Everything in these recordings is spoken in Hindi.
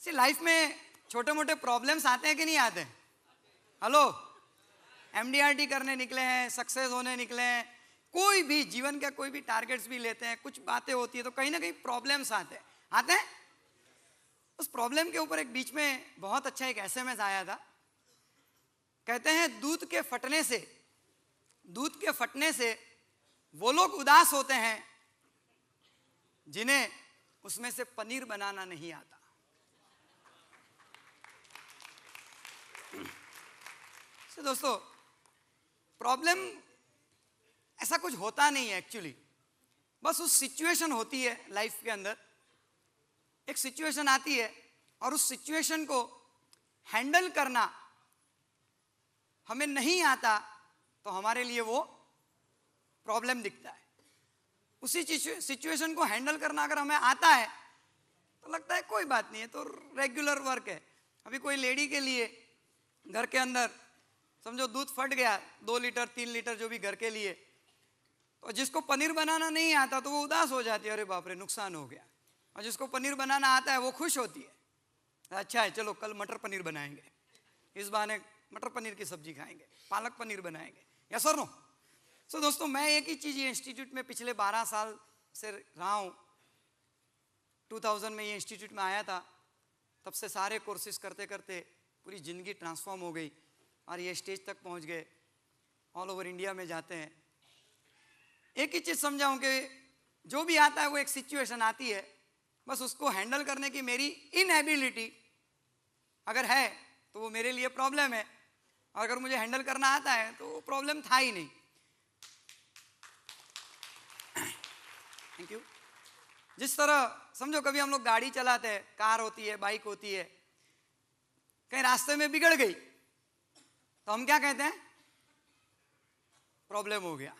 लाइफ में छोटे मोटे प्रॉब्लम्स आते हैं कि नहीं आते? हेलो, एमडीआरटी करने निकले हैं, सक्सेस होने निकले हैं, कोई भी जीवन का कोई भी टारगेट्स भी लेते हैं, कुछ बातें होती है तो कहीं ना कहीं प्रॉब्लम्स आते हैं। उस प्रॉब्लम के ऊपर एक बीच में बहुत अच्छा एक एसएमएस आया था। कहते हैं दूध के फटने से वो लोग उदास होते हैं जिन्हें उसमें से पनीर बनाना नहीं आता। तो दोस्तों, प्रॉब्लम ऐसा कुछ होता नहीं है एक्चुअली, बस उस सिचुएशन होती है लाइफ के अंदर। एक सिचुएशन आती है और उस सिचुएशन को हैंडल करना हमें नहीं आता तो हमारे लिए वो प्रॉब्लम दिखता है। उसी सिचुएशन को हैंडल करना अगर हमें आता है तो लगता है कोई बात नहीं है, तो रेगुलर वर्क है। अभी कोई लेडी के लिए घर के अंदर समझो दूध फट गया 2 लीटर 3 लीटर जो भी घर के लिए, तो जिसको पनीर बनाना नहीं आता तो वो उदास हो जाती है, अरे बाप रे नुकसान हो गया। और जिसको पनीर बनाना आता है वो खुश होती है, अच्छा है चलो कल मटर पनीर बनाएंगे, इस बहाने मटर पनीर की सब्जी खाएंगे, पालक पनीर बनाएंगे। यस और नो? सो दोस्तों, मैं एक ही चीज़ ये इंस्टीट्यूट में पिछले 12 साल से रहा हूँ। 2000 में ये इंस्टीट्यूट में आया था, तब से सारे कोर्सेज करते करते पूरी ज़िंदगी ट्रांसफॉर्म हो गई और ये स्टेज तक पहुँच गए। ऑल ओवर इंडिया में जाते हैं। एक ही चीज़ समझाऊँ कि जो भी आता है वो एक सिचुएशन आती है, बस उसको हैंडल करने की मेरी इनएबिलिटी अगर है तो वो मेरे लिए प्रॉब्लम है, और अगर मुझे हैंडल करना आता है तो वो प्रॉब्लम था ही नहीं। Thank you. जिस तरह समझो कभी हम लोग गाड़ी चलाते हैं, कार होती है, बाइक होती है, कहीं रास्ते में बिगड़ गई तो हम क्या कहते हैं? प्रॉब्लम हो गया,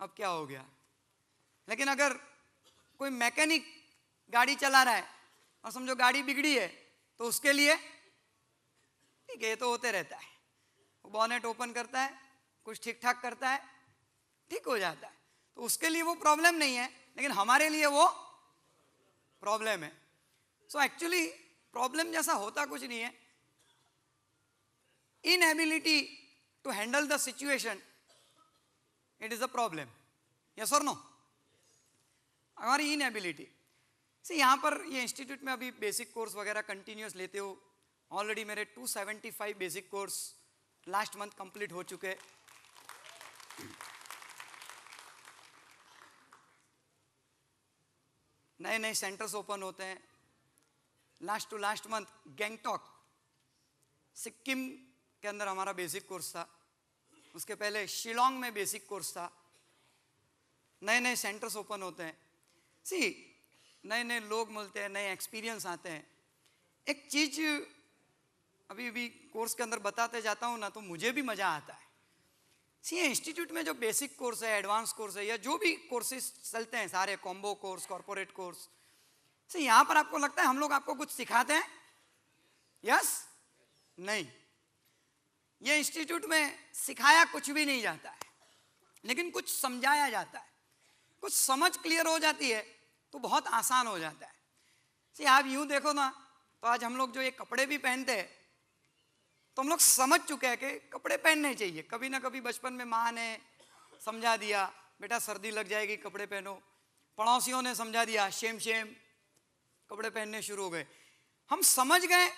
अब क्या हो गया। लेकिन अगर कोई मैकेनिक गाड़ी चला रहा है और समझो गाड़ी बिगड़ी है तो उसके लिए ठीक है, ये तो होते रहता है, वो बॉनेट ओपन करता है, कुछ ठीक ठाक करता है, ठीक हो जाता है, तो उसके लिए वो प्रॉब्लम नहीं है, लेकिन हमारे लिए वो प्रॉब्लम है। सो एक्चुअली प्रॉब्लम जैसा होता कुछ नहीं है। Inability to handle the situation, it is a problem. Yes और नो? हमारी इनएबिलिटी से यहाँ पर ये इंस्टीट्यूट में अभी बेसिक कोर्स वगैरह कंटिन्यूस लेते हो। ऑलरेडी मेरे 275 basic course last month complete हो चुके। नए नए सेंटर्स ओपन होते हैं। Last to last month Gangtok Sikkim के अंदर हमारा बेसिक कोर्स था, उसके पहले शिलोंग में बेसिक कोर्स था। नए नए सेंटर्स ओपन होते हैं, नए नए लोग मिलते हैं, नए एक्सपीरियंस आते हैं। एक चीज अभी भी कोर्स के अंदर बताते जाता हूँ ना तो मुझे भी मजा आता है। ये इंस्टीट्यूट में जो बेसिक कोर्स है, एडवांस कोर्स है, या जो भी कोर्सेज चलते हैं सारे, कॉम्बो कोर्स, कॉर्पोरेट कोर्स, यहाँ पर आपको लगता है हम लोग आपको कुछ सिखाते हैं? यस? नहीं। ये इंस्टीट्यूट में सिखाया कुछ भी नहीं जाता है, लेकिन कुछ समझाया जाता है। कुछ समझ क्लियर हो जाती है तो बहुत आसान हो जाता है। आप यूं देखो ना, तो आज हम लोग जो ये कपड़े भी पहनते हैं तो हम लोग समझ चुके हैं कि कपड़े पहनने चाहिए। कभी ना कभी बचपन में माँ ने समझा दिया, बेटा सर्दी लग जाएगी कपड़े पहनो। पड़ोसियों ने समझा दिया, शेम शेम, कपड़े पहनने शुरू हो गए। हम समझ गए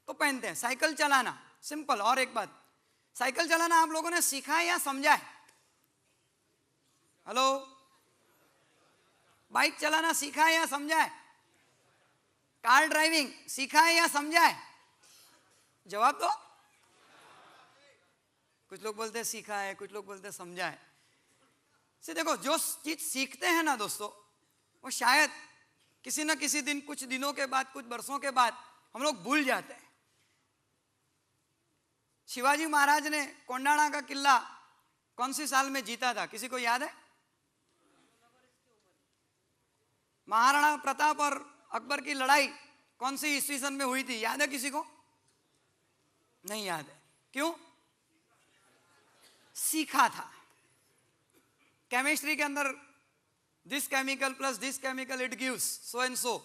तो पहनते हैं। साइकिल चलाना सिंपल। और एक बात, साइकिल चलाना आप लोगों ने सीखा है या समझा है? हेलो, बाइक चलाना सीखा है या समझा है? कार ड्राइविंग सीखा है या समझा है? जवाब दो। कुछ लोग बोलते हैं सीखा है, कुछ लोग बोलते हैं समझा है। देखो, जो चीज सीखते हैं ना दोस्तों, वो शायद किसी ना किसी दिन, कुछ दिनों के बाद, कुछ वर्षों के बाद हम लोग भूल जाते हैं। शिवाजी महाराज ने कोंडाणा का किला कौन सी साल में जीता था, किसी को याद है? महाराणा प्रताप और अकबर की लड़ाई कौन सी ईस्वी सन में हुई थी, याद है किसी को? नहीं याद है। क्यों? सीखा था। केमिस्ट्री के अंदर this chemical plus this chemical it gives so and so,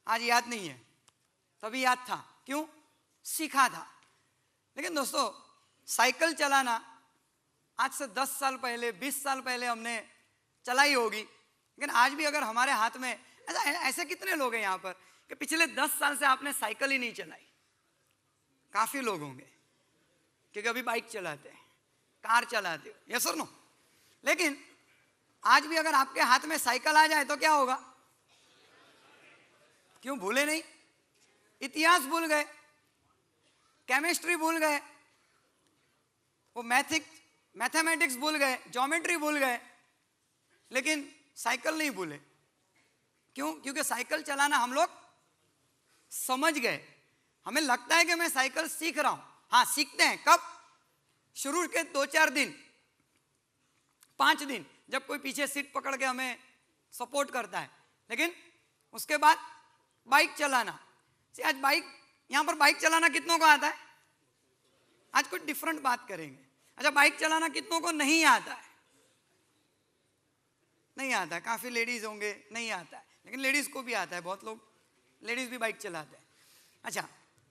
आज याद नहीं है, तभी याद था। क्यों? सीखा था। लेकिन दोस्तों, साइकिल चलाना आज से 10 साल पहले, 20 साल पहले हमने चलाई होगी, लेकिन आज भी अगर हमारे हाथ में, ऐसे कितने लोग हैं यहाँ पर कि पिछले 10 साल से आपने साइकिल ही नहीं चलाई? काफी लोग होंगे, क्योंकि अभी बाइक चलाते हैं, कार चलाते हो, यस और नो। लेकिन आज भी अगर आपके हाथ में साइकिल आ जाए तो क्या होगा? क्यों भूले नहीं? इतिहास भूल गए, केमिस्ट्री भूल गए, वो मैथमेटिक्स भूल गए, ज्योमेट्री भूल गए, लेकिन साइकिल नहीं भूले। क्यों? क्योंकि साइकिल चलाना हम लोग समझ गए। हमें लगता है कि मैं साइकिल सीख रहा हूं। हाँ, सीखते हैं कब? शुरू के 2-4 दिन, 5 दिन, जब कोई पीछे सीट पकड़ के हमें सपोर्ट करता है। लेकिन उसके बाद बाइक चलाना, आज बाइक, यहां पर बाइक चलाना कितनों को आता है? आज कुछ डिफरेंट बात करेंगे। अच्छा, बाइक चलाना कितनों को नहीं आता है? नहीं आता है। काफी लेडीज होंगे नहीं आता है, लेकिन लेडीज को भी आता है, बहुत लोग लेडीज भी बाइक चलाते हैं। अच्छा,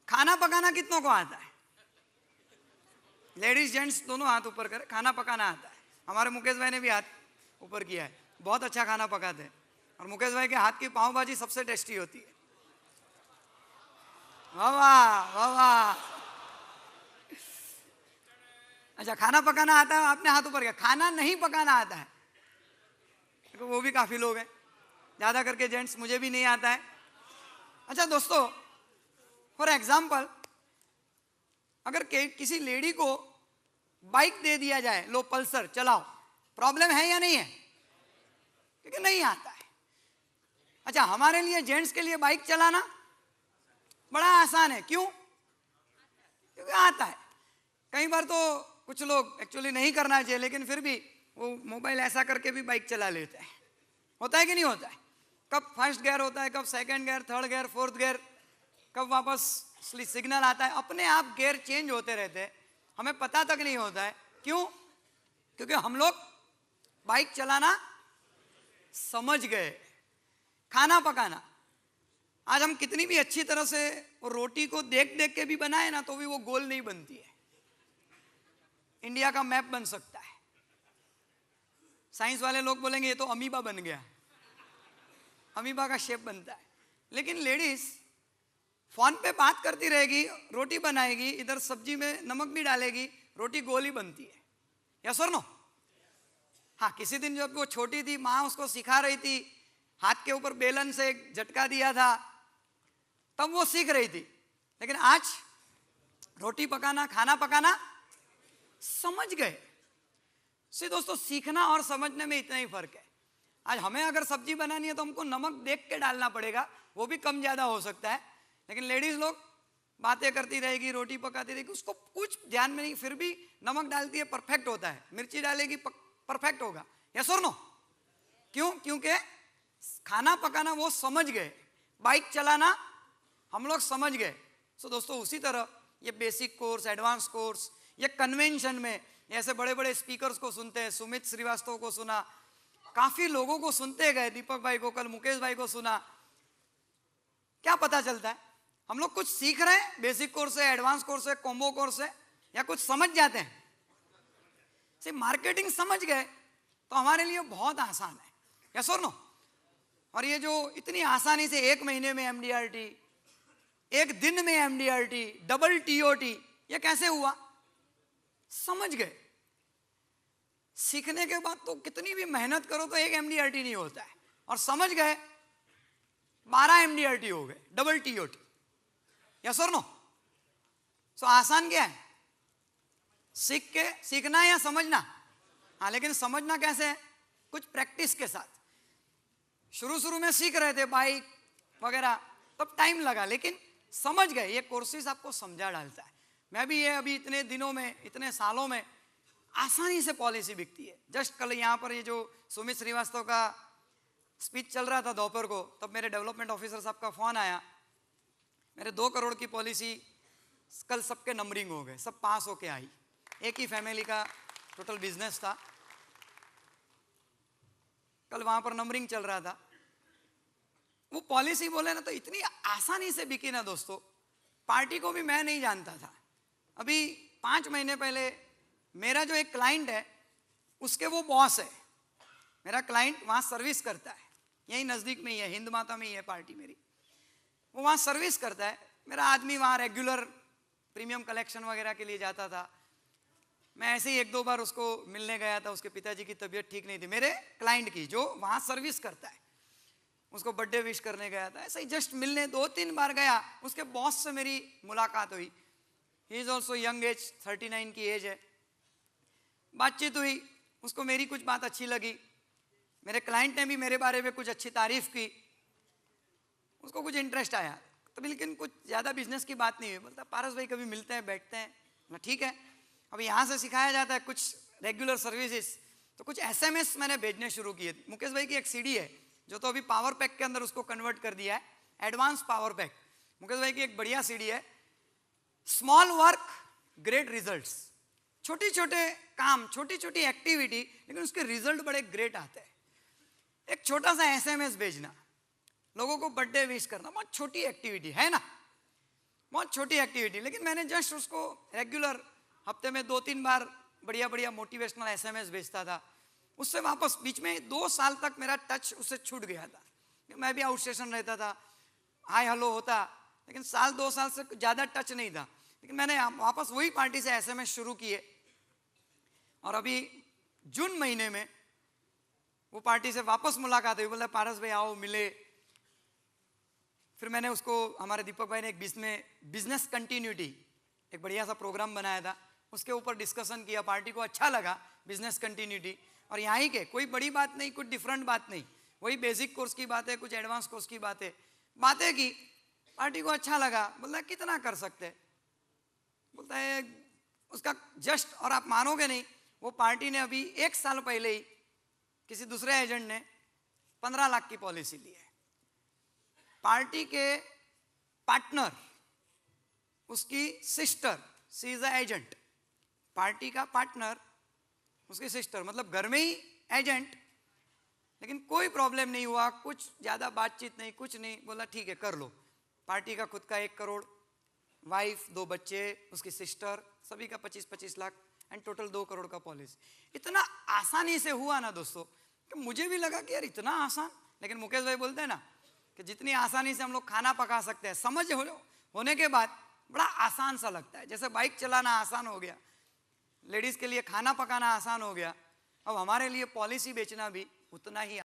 खाना पकाना कितनों को आता है? लेडीज जेंट्स दोनों हाथ ऊपर करें। खाना पकाना आता है। हमारे मुकेश भाई ने भी हाथ ऊपर किया है, बहुत अच्छा खाना पकाते हैं। और मुकेश भाई के हाथ की पाव भाजी सबसे टेस्टी होती है। वाह वाह वाह। अच्छा, खाना पकाना आता है, आपने हाथ ऊपर किया। खाना नहीं पकाना आता है, तो वो भी काफी लोग हैं, ज्यादा करके जेंट्स। मुझे भी नहीं आता है। अच्छा दोस्तों, फॉर एग्जाम्पल, अगर किसी लेडी को बाइक दे दिया जाए, लो पल्सर चलाओ, प्रॉब्लम है या नहीं है? क्योंकि नहीं आता है। अच्छा, हमारे लिए जेंट्स के लिए बाइक चलाना बड़ा आसान है। क्यों? क्योंकि आता है। कई बार तो कुछ लोग एक्चुअली नहीं करना चाहिए, लेकिन फिर भी वो मोबाइल ऐसा करके भी बाइक चला लेते हैं। होता है कि नहीं होता है? कब फर्स्ट गियर होता है, कब second gear, third gear, fourth gear, कब वापस सिग्नल आता है, अपने आप गियर चेंज होते रहते हैं, हमें पता तक नहीं होता है। क्यों? क्योंकि हम लोग बाइक चलाना समझ गए। खाना पकाना, आज हम कितनी भी अच्छी तरह से रोटी को देख देख के भी बनाए ना, तो भी वो गोल नहीं बनती है। इंडिया का मैप बन सकता है। साइंस वाले लोग बोलेंगे ये तो अमीबा बन गया, अमीबा का शेप बनता है। लेकिन लेडीज फोन पे बात करती रहेगी, रोटी बनाएगी, इधर सब्जी में नमक भी डालेगी, रोटी गोल ही बनती है। यस और नो? हाँ, किसी दिन जब वो छोटी थी, माँ उसको सिखा रही थी, हाथ के ऊपर बेलन से एक झटका दिया था, तब वो सीख रही थी। लेकिन आज रोटी पकाना, खाना पकाना समझ गए। दोस्तों, सीखना और समझने में इतना ही फर्क है। आज हमें अगर सब्जी बनानी है तो हमको नमक देख के डालना पड़ेगा, वो भी कम ज्यादा हो सकता है। लेकिन लेडीज लोग बातें करती रहेगी, रोटी पकाती रहेगी, उसको कुछ ध्यान में नहीं, फिर भी नमक डालती है, परफेक्ट होता है। मिर्ची डालेगी, परफेक्ट होगा। यस और नो? क्यों? क्योंकि खाना पकाना वो समझ गए, बाइक चलाना हम लोग समझ गए। दोस्तों, उसी तरह ये बेसिक कोर्स, एडवांस कोर्स, ये कन्वेंशन में ऐसे बड़े बड़े स्पीकर्स को सुनते हैं। सुमित श्रीवास्तव को सुना, काफी लोगों को सुनते गए, दीपक भाई को, कल मुकेश भाई को सुना। क्या पता चलता है? हम लोग कुछ सीख रहे हैं, बेसिक कोर्स है, एडवांस कोर्स है, कॉम्बो कोर्स है, या कुछ समझ जाते हैं। सिर्फ मार्केटिंग समझ गए तो हमारे लिए बहुत आसान है। यस और नो? और ये जो इतनी आसानी से 1 महीने में एमडीआरटी, 1 दिन में एमडीआरटी, डबल टीओटी, ये कैसे हुआ? समझ गए। सीखने के बाद तो कितनी भी मेहनत करो तो 1 एमडीआरटी नहीं होता है, और समझ गए 12 एमडीआरटी हो गए, डबल टीओटी। यस और नो? आसान क्या है? सीखना या समझना? हाँ, लेकिन समझना कैसे है? कुछ प्रैक्टिस के साथ। शुरू में सीख रहे थे बाइक वगैरह, तब टाइम लगा, लेकिन समझ गए। ये कोर्सेज आपको समझा डालता है। मैं भी ये अभी इतने दिनों में, इतने सालों में आसानी से पॉलिसी बिकती है। जस्ट कल यहाँ पर ये जो सुमित श्रीवास्तव का स्पीच चल रहा था दोपहर को, तब मेरे डेवलपमेंट ऑफिसर साहब का फोन आया। मेरे 2 करोड़ की पॉलिसी कल सबके नंबरिंग हो गए, सब पास होके आई। एक ही फैमिली का टोटल बिजनेस था। कल वहां पर नंबरिंग चल रहा था। वो पॉलिसी बोले ना तो इतनी आसानी से बिकी ना दोस्तों, पार्टी को भी मैं नहीं जानता था। अभी 5 महीने पहले मेरा जो एक क्लाइंट है उसके वो बॉस है, मेरा क्लाइंट वहाँ सर्विस करता है, यहीं नज़दीक में ही है, हिंद माता में ही है पार्टी मेरी, वो वहाँ सर्विस करता है। मेरा आदमी वहाँ रेगुलर प्रीमियम कलेक्शन वगैरह के लिए जाता था। मैं ऐसे ही 1-2 बार उसको मिलने गया था, उसके पिताजी की तबीयत ठीक नहीं थी, मेरे क्लाइंट की जो वहाँ सर्विस करता है, उसको बर्थडे विश करने गया था। ऐसे ही जस्ट मिलने 2-3 बार गया, उसके बॉस से मेरी मुलाकात हुई। He is also young age, 39 की एज है। बातचीत हुई, उसको मेरी कुछ बात अच्छी लगी, मेरे क्लाइंट ने भी मेरे बारे में कुछ अच्छी तारीफ की, उसको कुछ इंटरेस्ट आया। तभी लेकिन कुछ ज़्यादा बिजनेस की बात नहीं हुई। बोलता पारस भाई कभी मिलते हैं, बैठते हैं। बोला ठीक है। अभी यहाँ से सिखाया जाता है कुछ रेगुलर सर्विसेज, तो कुछ SMS मैंने भेजने शुरू किए। मुकेश भाई की एक CD है जो तो अभी पावर पैक के अंदर उसको कन्वर्ट कर दिया है, एडवांस पावर पैक। मुकेश भाई की एक बढ़िया CD है, स्मॉल वर्क ग्रेट रिजल्ट्स। छोटी छोटे काम, छोटी छोटी एक्टिविटी, लेकिन उसके रिजल्ट बड़े ग्रेट आते हैं। एक छोटा सा SMS भेजना, लोगों को बर्थडे विश करना, बहुत छोटी एक्टिविटी है ना, बहुत छोटी एक्टिविटी, लेकिन मैंने जस्ट उसको रेगुलर हफ्ते में 2-3 बार बढ़िया बढ़िया मोटिवेशनल SMS भेजता था। उससे वापस बीच में 2 साल तक मेरा टच उससे छूट गया था। मैं भी आउट स्टेशन रहता था, हाय हेलो होता, लेकिन 1-2 साल से ज़्यादा टच नहीं था। लेकिन मैंने वापस वही पार्टी से SMS शुरू किए, और अभी जून महीने में वो पार्टी से वापस मुलाकात हुई। बोला पारस भाई आओ मिले। फिर मैंने उसको, हमारे दीपक भाई ने एक बिजनेस कंटिन्यूटी एक बढ़िया सा प्रोग्राम बनाया था, उसके ऊपर डिस्कशन किया। पार्टी को अच्छा लगा बिजनेस कंटिन्यूटी, और यहाँ ही के कोई बड़ी बात नहीं, कुछ डिफरेंट बात नहीं, वही बेसिक कोर्स की बात है, कुछ एडवांस कोर्स की बातें की। पार्टी को अच्छा लगा। बोला कितना कर सकते, बोलता है उसका जस्ट, और आप मानोगे नहीं, वो पार्टी ने अभी 1 साल पहले ही किसी दूसरे एजेंट ने 15 लाख की पॉलिसी ली है। पार्टी के पार्टनर, उसकी sister, she is a agent, party का पार्टनर उसकी सिस्टर, मतलब घर में ही एजेंट, लेकिन कोई प्रॉब्लम नहीं हुआ, कुछ ज़्यादा बातचीत नहीं, कुछ नहीं। बोला ठीक है कर लो। पार्टी का खुद का 1 करोड़, वाइफ, 2 बच्चे, उसकी सिस्टर, सभी का 25-25 लाख, एंड टोटल 2 करोड़ का पॉलिसी। इतना आसानी से हुआ ना दोस्तों कि मुझे भी लगा कि यार इतना आसान। लेकिन मुकेश भाई बोलते हैं ना कि जितनी आसानी से हम लोग खाना पका सकते हैं, समझ होने के बाद बड़ा आसान सा लगता है। जैसे बाइक चलाना आसान हो गया, लेडीज़ के लिए खाना पकाना आसान हो गया, अब हमारे लिए पॉलिसी बेचना भी उतना ही